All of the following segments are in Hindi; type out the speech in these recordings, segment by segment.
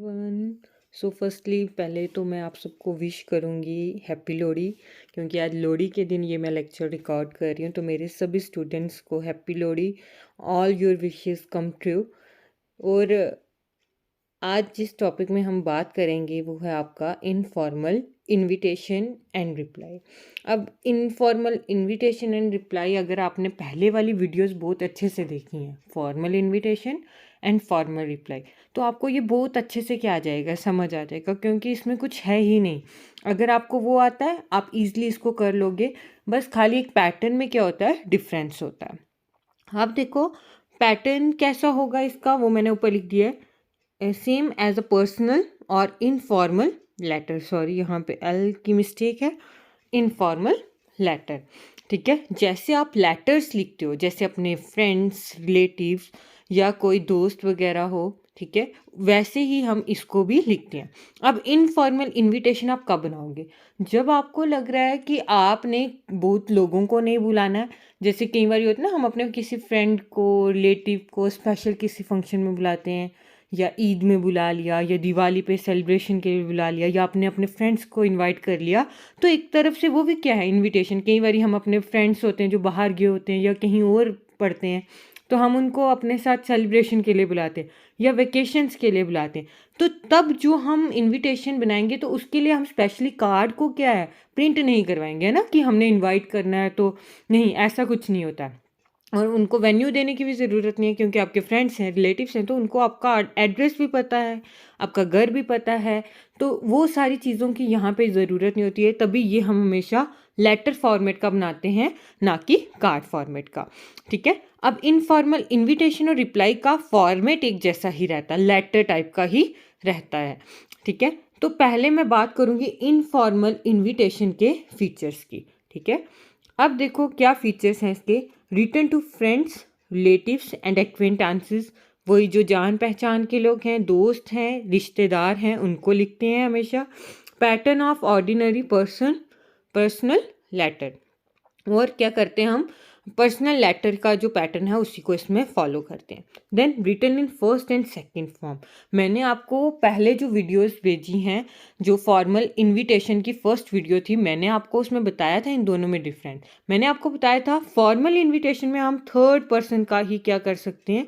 वन सो फर्स्टली पहले तो मैं आप सबको विश करूँगी हैप्पी लोहड़ी, क्योंकि आज लोहड़ी के दिन ये मैं लेक्चर रिकॉर्ड कर रही हूँ। तो मेरे सभी स्टूडेंट्स को happy Lohri, all your wishes come true. और आज जिस टॉपिक में हम बात करेंगे वो है आपका इनफॉर्मल इनविटेशन एंड रिप्लाई। अब इनफॉर्मल इनविटेशन एंड रिप्लाई अगर आपने पहले वाली वीडियोस बहुत अच्छे से देखी हैं, formal invitation and formal reply, तो आपको ये बहुत अच्छे से क्या आ जाएगा, समझ आ जाएगा, क्योंकि इसमें कुछ है ही नहीं। अगर आपको वो आता है आप इजीली इसको कर लोगे। बस खाली एक पैटर्न में क्या होता है, डिफरेंस होता है। आप देखो पैटर्न कैसा होगा इसका, वो मैंने ऊपर लिख दिया है, सेम एज अ पर्सनल और इनफॉर्मल लेटर। सॉरी यहाँ पे एल की मिस्टेक है, इनफॉर्मल लेटर। ठीक है, जैसे आप लेटर्स लिखते हो, जैसे अपने फ्रेंड्स, रिलेटिव्स या कोई दोस्त वगैरह हो, ठीक है, वैसे ही हम इसको भी लिखते हैं। अब इनफॉर्मल इनविटेशन आप कब बनाओगे, जब आपको लग रहा है कि आपने बहुत लोगों को नहीं बुलाना है। जैसे कई बार ये होता है ना, हम अपने किसी फ्रेंड को, रिलेटिव को स्पेशल किसी फंक्शन में बुलाते हैं, या ईद में बुला लिया, या दिवाली पे सेलिब्रेशन के लिए बुला लिया, या आपने अपने फ्रेंड्स को इनवाइट कर लिया। तो एक तरफ से वो भी क्या है, इनविटेशन। कई बार हम अपने फ्रेंड्स होते हैं जो बाहर गए होते हैं या कहीं और पढ़ते हैं, तो हम उनको अपने साथ सेलिब्रेशन के लिए बुलाते हैं या वेकेशंस के लिए बुलाते हैं। तो तब जो हम इनविटेशन बनाएंगे तो उसके लिए हम स्पेशली कार्ड को क्या है, प्रिंट नहीं करवाएंगे, है ना, कि हमने इनवाइट करना है। तो नहीं, ऐसा कुछ नहीं होता है। और उनको वेन्यू देने की भी ज़रूरत नहीं है, क्योंकि आपके फ्रेंड्स हैं, रिलेटिव्स हैं, तो उनको आपका एड्रेस भी पता है, आपका घर भी पता है। तो वो सारी चीज़ों की यहाँ पे ज़रूरत नहीं होती है। तभी ये हम हमेशा लेटर फॉर्मेट का बनाते हैं, ना कि कार्ड फॉर्मेट का। ठीक है, अब इनफॉर्मल इनविटेशन और रिप्लाई का फॉर्मेट एक जैसा ही रहता है, लेटर टाइप का ही रहता है। ठीक है, तो पहले मैं बात करूँगी इनफॉर्मल इनविटेशन के फीचर्स की। ठीक है, अब देखो क्या फीचर्स हैं इसके। Return to friends, relatives and acquaintances, वही जो जान पहचान के लोग हैं, दोस्त हैं, रिश्तेदार हैं, उनको लिखते हैं हमेशा। Pattern of ordinary person, personal letter, और क्या करते हैं हम, पर्सनल लेटर का जो पैटर्न है उसी को इसमें फॉलो करते हैं। Then return in first and second form. मैंने आपको पहले जो वीडियोस भेजी हैं, जो फॉर्मल इनविटेशन की फर्स्ट वीडियो थी, मैंने आपको उसमें बताया था इन दोनों में डिफरेंट। मैंने आपको बताया था फॉर्मल इनविटेशन में हम थर्ड पर्सन का ही क्या कर सकते हैं,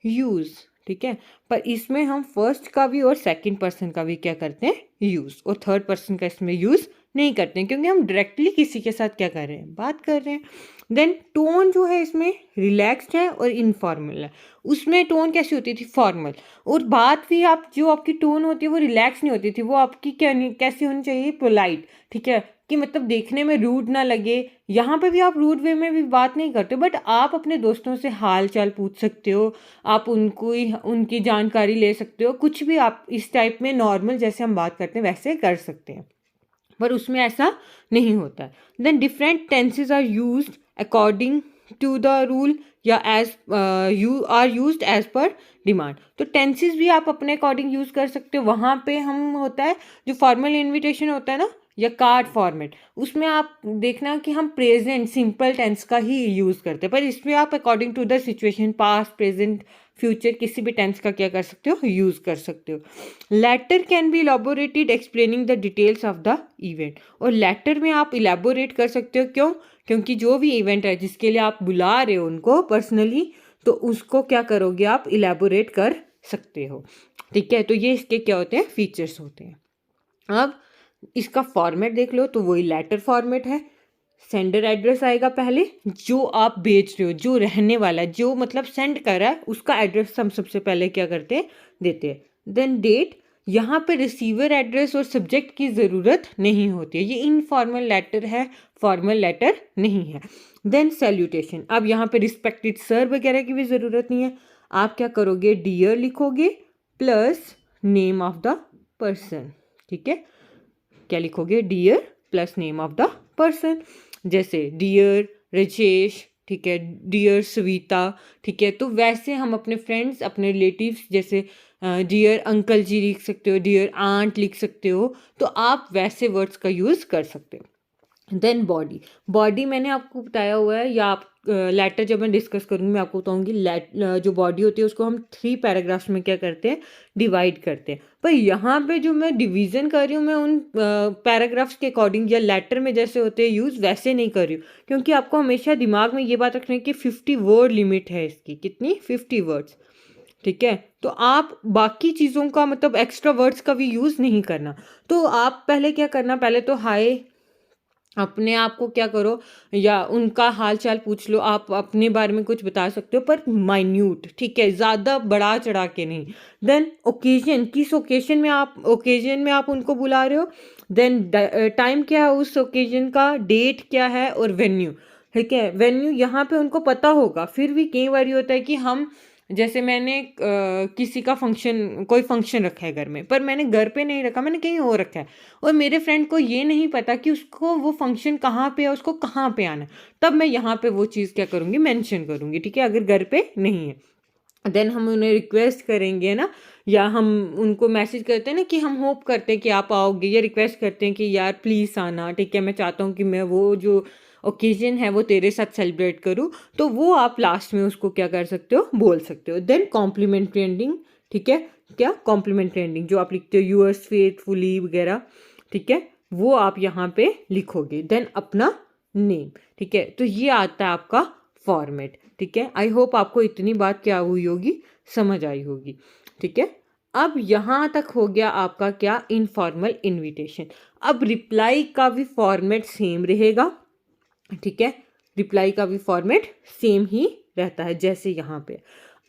यूज़। ठीक है, पर इसमें हम फर्स्ट का भी और सेकंड पर्सन का भी क्या करते हैं, यूज़, और थर्ड पर्सन का इसमें यूज़ नहीं करते हैं, क्योंकि हम डायरेक्टली किसी के साथ क्या कर रहे हैं, बात कर रहे हैं। देन टोन जो है इसमें रिलैक्स्ड है और इनफॉर्मल है। उसमें टोन कैसी होती थी, फॉर्मल। और बात भी आप जो आपकी टोन होती है वो रिलैक्स नहीं होती थी, वो आपकी क्या कैसी होनी चाहिए, पोलाइट। ठीक है, कि मतलब देखने में रूड ना लगे। यहाँ पे भी आप रूड वे में भी बात नहीं करते, बट आप अपने दोस्तों से हाल चाल पूछ सकते हो, आप उनको उनकी जानकारी ले सकते हो, कुछ भी आप इस टाइप में नॉर्मल जैसे हम बात करते हैं वैसे कर सकते हैं, पर उसमें ऐसा नहीं होता है। Then different tenses are used according to the rule, या as you are used as per demand. तो टेंसेज भी आप अपने अकॉर्डिंग यूज़ कर सकते हो। वहाँ पे हम होता है जो फॉर्मल इनविटेशन होता है ना, या कार्ड फॉर्मेट, उसमें आप देखना कि हम प्रेजेंट सिंपल टेंस का ही यूज़ करते हैं, पर इसमें आप according to the situation, past, present, future, किसी भी टेंस का क्या कर सकते हो, यूज़ कर सकते हो। Letter can be elaborated explaining the details of the event. और लेटर में आप इलाबोरेट कर सकते हो, क्यों, क्योंकि जो भी इवेंट है जिसके लिए आप बुला रहे हो उनको पर्सनली, तो उसको क्या करोगे, आप इलाबोरेट कर सकते हो। ठीक है, तो ये इसके क्या होते हैं, फीचर्स होते हैं। अब इसका फॉर्मेट देख लो, तो वही लेटर फॉर्मेट है। सेंडर एड्रेस आएगा पहले, जो आप बेच रहे हो, जो रहने वाला, जो मतलब सेंड कर रहा है, उसका एड्रेस हम सबसे पहले क्या करते हैं, देते हैं। देन डेट, यहाँ पे रिसीवर एड्रेस और सब्जेक्ट की ज़रूरत नहीं होती है, ये इनफॉर्मल लेटर है, फॉर्मल लेटर नहीं है। देन सैल्यूटेशन, अब यहाँ पे रिस्पेक्टेड सर वगैरह की भी ज़रूरत नहीं है। आप क्या करोगे, डियर लिखोगे plus name of the person. ठीक है, क्या लिखोगे, dear plus name of the person. जैसे डियर राजेश, ठीक है, डियर सविता। ठीक है, तो वैसे हम अपने फ्रेंड्स, अपने रिलेटिव्स, जैसे डियर अंकल जी लिख सकते हो, डियर आंट लिख सकते हो, तो आप वैसे वर्ड्स का यूज़ कर सकते हो। Then body. बॉडी मैंने आपको बताया हुआ है, या आप लेटर जब मैं डिस्कस करूँगी मैं आपको बताऊँगी। जो बॉडी होती है उसको हम 3 पैराग्राफ्स में क्या करते हैं, डिवाइड करते हैं। पर यहाँ पे जो मैं डिवीज़न कर रही हूँ, मैं उन पैराग्राफ्स के अकॉर्डिंग या लेटर में जैसे होते हैं यूज़, वैसे नहीं कर रही हूँ। क्योंकि आपको हमेशा दिमाग में ये बात रखनी है कि 50 वर्ड लिमिट है इसकी। कितनी? 50 वर्ड्स। ठीक है? तो आप बाकी चीज़ों का मतलब एक्स्ट्रा वर्ड्स का भी यूज़ नहीं करना। तो आप पहले क्या करना, पहले तो हाय अपने आप को क्या करो, या उनका हाल चाल पूछ लो। आप अपने बारे में कुछ बता सकते हो पर माइन्यूट, ठीक है, ज़्यादा बढ़ा चढ़ा के नहीं। देन ओकेजन, किस ओकेजन में आप उनको बुला रहे हो। देन टाइम क्या है उस ओकेजन का, डेट क्या है, और वेन्यू। ठीक है, वेन्यू यहाँ पे उनको पता होगा। फिर भी कई बार ये होता है कि हम, जैसे मैंने किसी का फंक्शन, कोई फंक्शन रखा है घर में, पर मैंने घर पे नहीं रखा, मैंने कहीं और रखा है, और मेरे फ्रेंड को ये नहीं पता कि उसको वो फंक्शन कहाँ पे है, उसको कहाँ पे आना है। तब मैं यहाँ पे वो चीज़ क्या करूँगी, मेंशन करूँगी। ठीक है, अगर घर पे नहीं है। देन हम उन्हें रिक्वेस्ट करेंगे ना, या हम उनको मैसेज करते हैं ना कि हम होप करते हैं कि आप आओगे, या रिक्वेस्ट करते हैं कि यार प्लीज़ आना। ठीक है, मैं चाहता हूँ कि मैं वो जो ओकेजन है वो तेरे साथ सेलिब्रेट करूँ। तो वो आप लास्ट में उसको क्या कर सकते हो, बोल सकते हो। Then complimentary ending. ठीक है, क्या कॉम्प्लीमेंट्री एंडिंग जो आप लिखते हो, यूअर्स फेथफुली वगैरह। ठीक है, वो आप यहाँ पे लिखोगे। देन अपना नेम। ठीक है, तो ये आता है आपका फॉर्मेट। ठीक है, आई होप आपको इतनी बात क्या हुई होगी, समझ आई होगी। ठीक है, अब यहाँ तक हो गया आपका क्या, इनफॉर्मल इनविटेशन। अब रिप्लाई का भी फॉर्मेट सेम रहेगा। ठीक है, रिप्लाई का भी फॉर्मेट सेम ही रहता है जैसे यहाँ पे।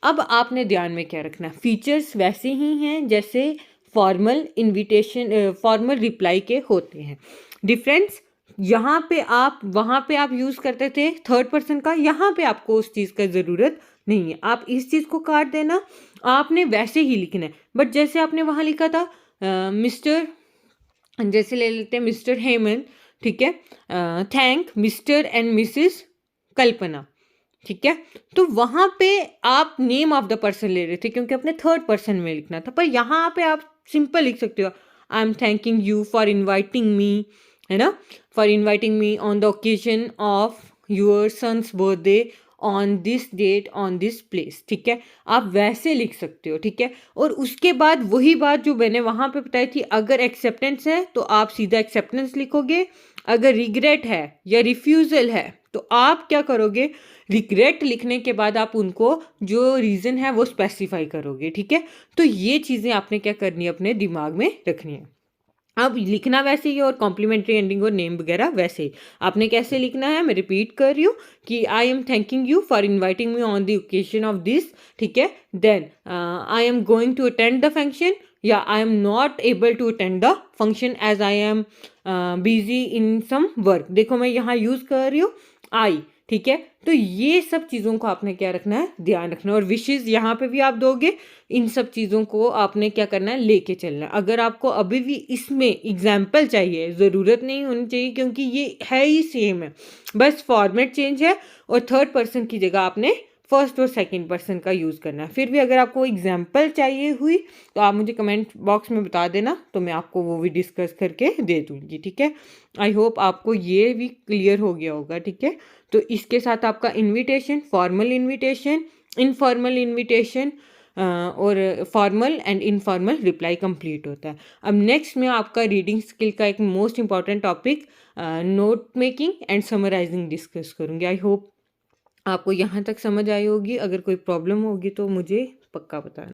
अब आपने ध्यान में क्या रखना है, फीचर्स वैसे ही हैं जैसे फॉर्मल इनविटेशन, फॉर्मल रिप्लाई के होते हैं। डिफरेंस, यहाँ पे आप, वहाँ पे आप यूज़ करते थे थर्ड पर्सन का, यहाँ पे आपको उस चीज़ का ज़रूरत नहीं है। आप इस चीज़ को काट देना, आपने वैसे ही लिखना है। बट जैसे आपने वहाँ लिखा था मिस्टर, जैसे ले लेते हैं मिस्टर हेमंत। ठीक है, थैंक मिस्टर एंड मिसेस कल्पना। ठीक है, तो वहाँ पे आप नेम ऑफ द पर्सन ले रहे थे क्योंकि अपने थर्ड पर्सन में लिखना था। पर यहाँ पे आप सिंपल लिख सकते हो, I am thanking you for inviting me, है ना, for inviting me on the occasion of your son's birthday on this date on this place. ठीक है, आप वैसे लिख सकते हो। ठीक है, और उसके बाद वही बात जो मैंने वहाँ पे बताई थी, अगर एक्सेप्टेंस है तो आप सीधा एक्सेप्टेंस लिखोगे, अगर रिग्रेट है या रिफ्यूज़ल है तो आप क्या करोगे, रिग्रेट लिखने के बाद आप उनको जो रीज़न है वो स्पेसिफाई करोगे। ठीक है, तो ये चीज़ें आपने क्या करनी है, अपने दिमाग में रखनी है। अब लिखना वैसे ही है, और कॉम्प्लीमेंट्री एंडिंग और नेम वगैरह वैसे ही। आपने कैसे लिखना है, मैं रिपीट कर रही हूँ कि I am thanking you for inviting me on the occasion of this. ठीक है, then I am going to attend the function, या I am not able to attend the function as I am busy in some work. देखो मैं यहाँ यूज़ कर रही हूँ आई। ठीक है, तो ये सब चीज़ों को आपने क्या रखना है, ध्यान रखना है। और विशेज़ यहाँ पे भी आप दोगे, इन सब चीज़ों को आपने क्या करना है, लेके चलना है। अगर आपको अभी भी इसमें एग्जाम्पल चाहिए, ज़रूरत नहीं होनी चाहिए क्योंकि ये है ही सेम है, बस फॉर्मेट चेंज है, और थर्ड पर्सन की जगह आपने फर्स्ट और सेकंड पर्सन का यूज़ करना है। फिर भी अगर आपको एग्जाम्पल चाहिए हुई तो आप मुझे कमेंट बॉक्स में बता देना, तो मैं आपको वो भी डिस्कस करके दे दूँगी। ठीक है, आई होप आपको ये भी क्लियर हो गया होगा। ठीक है, तो इसके साथ आपका invitation, formal invitation, informal invitation और formal and informal reply complete होता है। अब नेक्स्ट में आपका रीडिंग स्किल का एक most important topic note making and summarising discuss करूँगी। आई होप आपको यहाँ तक समझ आई होगी। अगर कोई प्रॉब्लम होगी तो मुझे पक्का बताना।